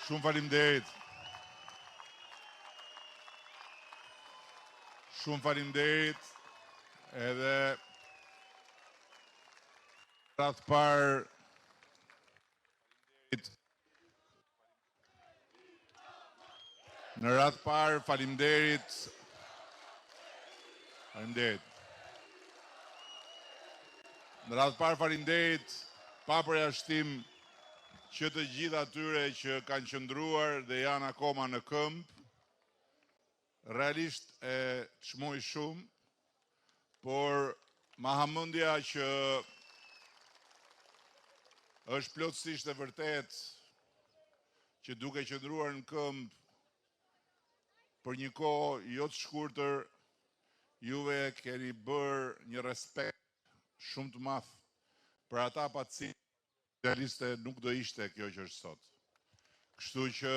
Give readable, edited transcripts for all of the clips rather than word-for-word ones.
Shumë faleminderit. Shumë faleminderit. Edhe radh parë në radh parë faleminderit. Faleminderit. Në radh parë faleminderit pa përjashtim që të gjithë atyre që kanë qëndruar dhe janë akoma në këmbë. Realisht e çmoj shumë, por ma hamendja që është plotësisht e vërtet që duke qëndruar në këmbë për një kohë jo të shkurtër, juve keni bërë një respekt shumë të madh për ata pa të cilët realiste nuk do ishte kjo që është sot. Kështu që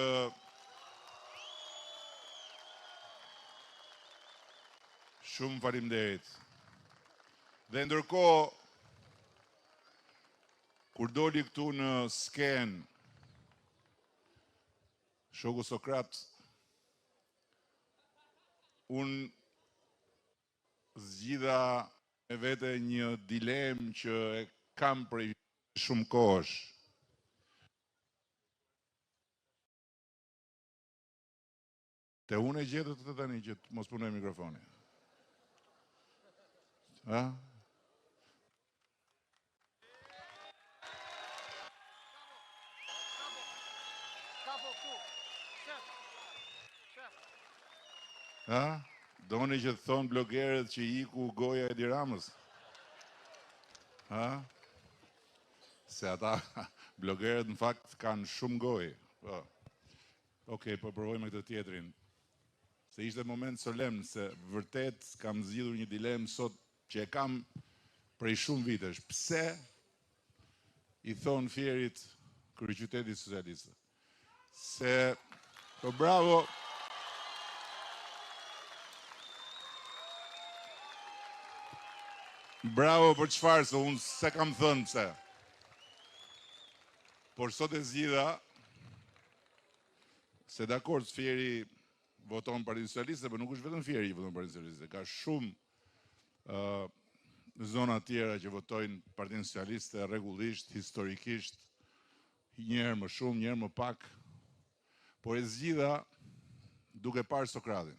shumë faleminderit. Dhe ndërkohë, kur doli këtu në skenë shoku Sokrat, unë zgjidha me vete një dilemë që e kam prej shumë kohësh. Te unë e gjetët të tani që mos punoj mikrofoni. Ha? Ha? Doni që të thonë blogerët që iku goja e Edi Ramës? Ha? Se ata blogerët në fakt kanë shumë gojë. Po. Okej, po provojmë këtë tjetrin. Se ishte moment solemn, se vërtet kam zgjidhur një dilemë sot që e kam prej shumë vitesh. Pse i thonë Fierit kryeqyteti socialiste? Se, po bravo, bravo për çfarë, se unë se kam thënë pse. Por sot e zgjidha, se dakord Fieri voton Partinë Socialiste, por nuk është vetëm Fieri që voton Partinë Socialiste, ka shumë zona tjera që votojnë Partinë Socialiste rregullisht, historikisht, njëherë më shumë, njëherë më pak, por e zgjidha duke parë Sokratin.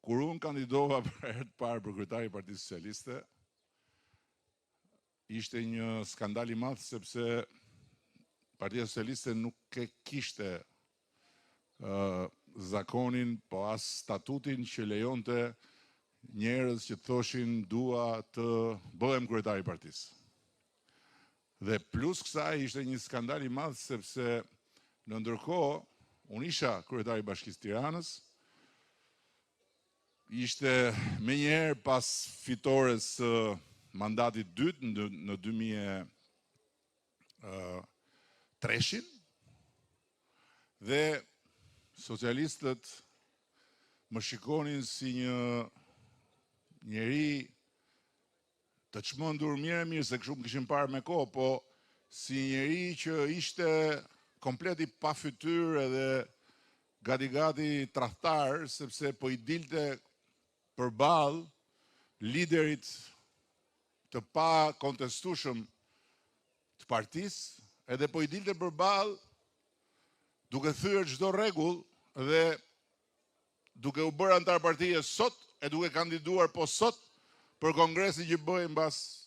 Kur unë kandidova për herë të parë për kryetari i Partisë Socialiste, ishte një skandal i madh sepse Partia Socialiste nuk e kishte zakonin, po as statutin që lejonte njerëz që thoshin dua të bëhem kryetari i partisë. Dhe plus kësaj ishte një skandal i madh sepse në ndërkohë unë isha kryetari i Bashkisë Tiranës, ishte menjëherë pas fitores mandatit dytë në 2003 dhe socialistët më shikonin si një njeri të çmendur mirë se kështu më kishin parë me kohë, po si njeri që ishte komplet i pa fytyrë edhe gati tradhtar, sepse po i dilte përballë liderit të pa kontestueshëm të partisë, edhe po i dilte përballë duke thyer çdo rregull dhe duke u bërë antar partie sot e duke kandiduar po sot për kongresin që bëjmë mbas